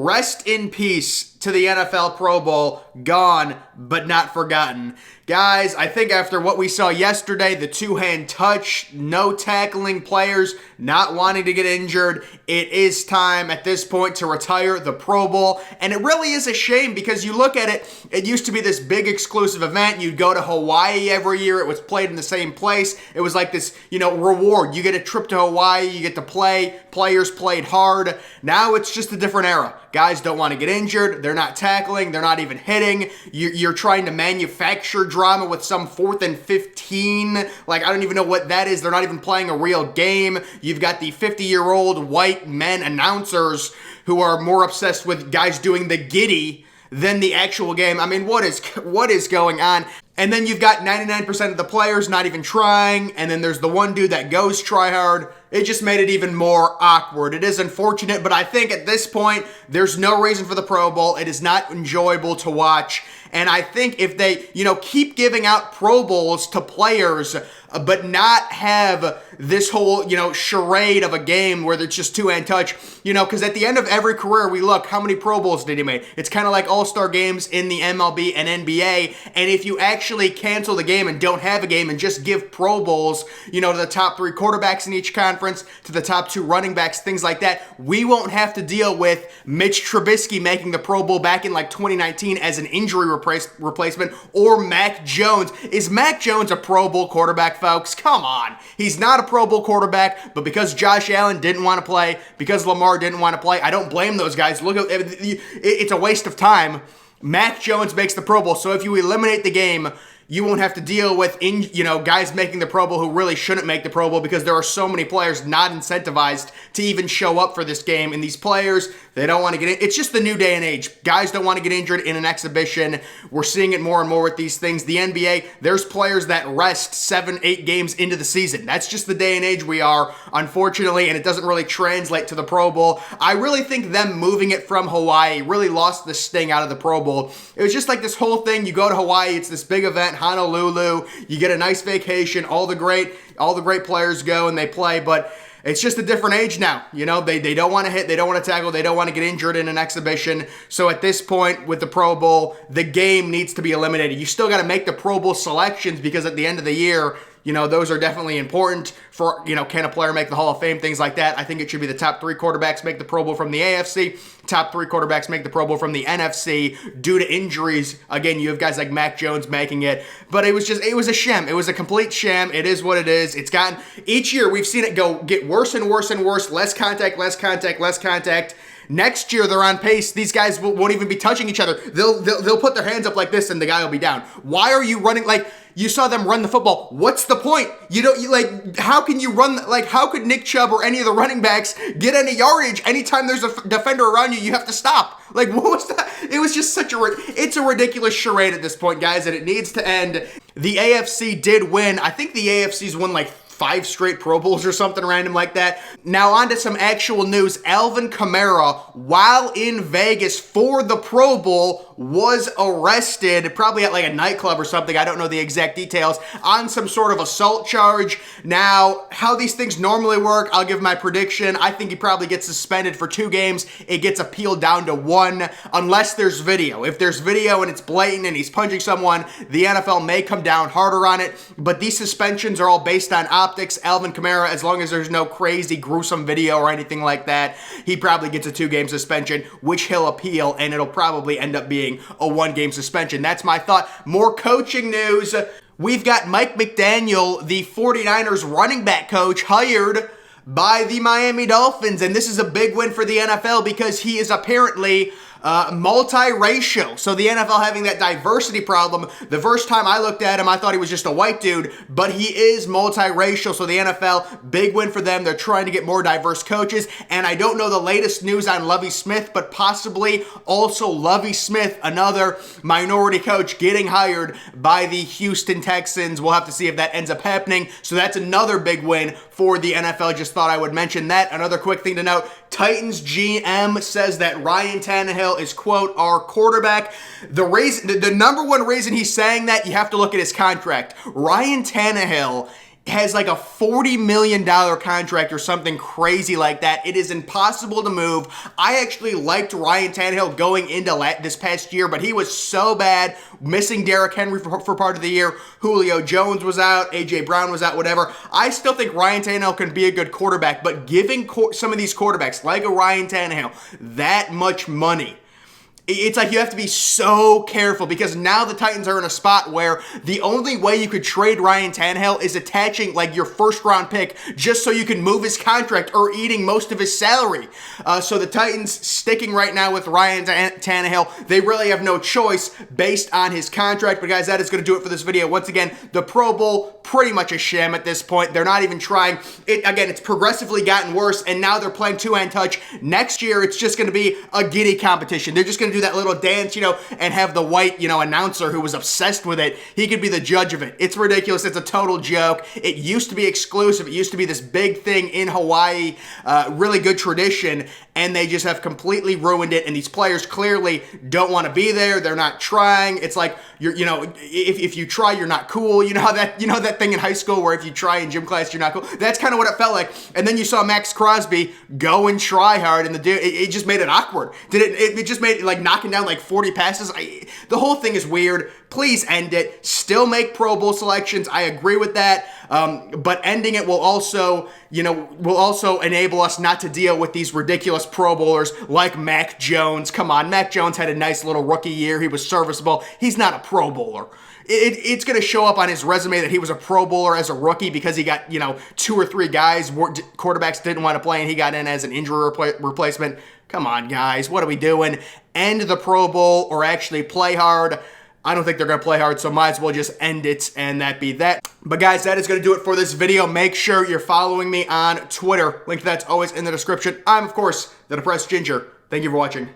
Rest in peace to the NFL Pro Bowl. Gone, but not forgotten. Guys, I think after what we saw yesterday, the two-hand touch, no tackling players, not wanting to get injured, it is time at this point to retire the Pro Bowl. And it really is a shame because you look at it, it used to be this big exclusive event. You'd go to Hawaii every year. It was played in the same place. It was like this, reward. You get a trip to Hawaii. You get to play. Players played hard. Now it's just a different era. Guys don't want to get injured. They're not tackling. They're not even hitting. You're trying to manufacture drama with some 4th and 15. Like, I don't even know what that is. They're not even playing a real game. You've got the 50-year-old white men announcers who are more obsessed with guys doing the giddy than the actual game. I mean, what is going on? And then you've got 99% of the players not even trying, and then there's the one dude that goes try hard. It just made it even more awkward. It is unfortunate, but I think at this point, there's no reason for the Pro Bowl. It is not enjoyable to watch. And I think if they, keep giving out Pro Bowls to players, but not have this whole, charade of a game where it's just two-hand touch, because at the end of every career, we look, how many Pro Bowls did he make? It's kind of like all-star games in the MLB and NBA. And if you actually cancel the game and don't have a game and just give Pro Bowls, to the top 3 quarterbacks in each conference, to the top 2 running backs, things like that, we won't have to deal with Mitch Trubisky making the Pro Bowl back in like 2019 as an injury replacement, or Mac Jones. Is Mac Jones a Pro Bowl quarterback, folks? Come on. He's not a Pro Bowl quarterback, but because Josh Allen didn't want to play, because Lamar didn't want to play, I don't blame those guys. Look, it's a waste of time. Mac Jones makes the Pro Bowl, so if you eliminate the game, you won't have to deal with, guys making the Pro Bowl who really shouldn't make the Pro Bowl because there are so many players not incentivized to even show up for this game. And these players, they don't want to get in. It's just the new day and age. Guys don't want to get injured in an exhibition. We're seeing it more and more with these things. The NBA, there's players that rest 7-8 games into the season. That's just the day and age we are, unfortunately, and it doesn't really translate to the Pro Bowl. I really think them moving it from Hawaii really lost the sting out of the Pro Bowl. It was just like this whole thing. You go to Hawaii, it's this big event, Honolulu, you get a nice vacation, all the great players go and they play, but it's just a different age now. They don't want to hit, they don't want to tackle, they don't want to get injured in an exhibition. So at this point with the Pro Bowl, the game needs to be eliminated. You still got to make the Pro Bowl selections because at the end of the year, those are definitely important for, can a player make the Hall of Fame, things like that. I think it should be the top 3 quarterbacks make the Pro Bowl from the AFC, top 3 quarterbacks make the Pro Bowl from the NFC due to injuries. Again, you have guys like Mac Jones making it, but it was a sham. It was a complete sham. It is what it is. It's gotten, each year we've seen it get worse and worse and worse, less contact. Next year, they're on pace. These guys won't even be touching each other. They'll put their hands up like this and the guy will be down. Why are you running? Like, you saw them run the football. What's the point? How can you run? How could Nick Chubb or any of the running backs get any yardage? Anytime there's a defender around you, you have to stop. What was that? It was just it's a ridiculous charade at this point, guys, and it needs to end. The AFC did win. I think the AFC's won 5 straight Pro Bowls or something random like that. Now on to some actual news. Alvin Kamara, while in Vegas for the Pro Bowl, was arrested, probably at a nightclub or something, I don't know the exact details, on some sort of assault charge. Now, how these things normally work, I'll give my prediction. I think he probably gets suspended for 2 games. It gets appealed down to 1, unless there's video. If there's video and it's blatant and he's punching someone, the NFL may come down harder on it, but these suspensions are all based on optics. Alvin Kamara, as long as there's no crazy, gruesome video or anything like that, he probably gets a 2-game suspension, which he'll appeal, and it'll probably end up being a 1-game suspension. That's my thought. More coaching news. We've got Mike McDaniel, the 49ers running back coach, hired by the Miami Dolphins, and this is a big win for the NFL because he is apparently multiracial. So the NFL having that diversity problem. The first time I looked at him, I thought he was just a white dude, but he is multiracial. So the NFL, big win for them. They're trying to get more diverse coaches. And I don't know the latest news on Lovie Smith, but possibly also Lovie Smith, another minority coach, getting hired by the Houston Texans. We'll have to see if that ends up happening. So that's another big win for the NFL. Just thought I would mention that. Another quick thing to note, Titans GM says that Ryan Tannehill is, quote, our quarterback. The number one reason he's saying that, you have to look at his contract. Ryan Tannehill has like a $40 million contract or something crazy like that. It is impossible to move. I actually liked Ryan Tannehill going into this past year, but he was so bad, missing Derrick Henry for part of the year. Julio Jones was out, A.J. Brown was out, whatever. I still think Ryan Tannehill can be a good quarterback, but giving some of these quarterbacks, like a Ryan Tannehill, that much money, it's like you have to be so careful, because now the Titans are in a spot where the only way you could trade Ryan Tannehill is attaching like your first round pick just so you can move his contract or eating most of his salary. So the Titans sticking right now with Ryan Tannehill. They really have no choice based on his contract. But guys, that is going to do it for this video. Once again, the Pro Bowl, pretty much a sham at this point. They're not even trying. Again, it's progressively gotten worse, and now they're playing two-hand touch. Next year, it's just going to be a giddy competition. They're just going to do that little dance, and have the white, announcer who was obsessed with it. He could be the judge of it. It's ridiculous. It's a total joke. It used to be exclusive. It used to be this big thing in Hawaii, really good tradition, and they just have completely ruined it. And these players clearly don't want to be there. They're not trying. It's like if you try, you're not cool. You know that thing in high school where if you try in gym class, you're not cool. That's kind of what it felt like. And then you saw Max Crosby go and try hard, and the dude, it just made it awkward. It just made it like knocking down like 40 passes. The whole thing is weird. Please end it. Still make Pro Bowl selections. I agree with that. But ending it will also enable us not to deal with these ridiculous Pro Bowlers like Mac Jones. Come on, Mac Jones had a nice little rookie year. He was serviceable. He's not a Pro Bowler. It's going to show up on his resume that he was a Pro Bowler as a rookie because he got, 2 or 3 guys, quarterbacks didn't want to play, and he got in as an injury replacement. Come on, guys. What are we doing? End the Pro Bowl or actually play hard. I don't think they're going to play hard, so might as well just end it and that be that. But guys, that is going to do it for this video. Make sure you're following me on Twitter. Link to that's always in the description. I'm, of course, the Depressed Ginger. Thank you for watching.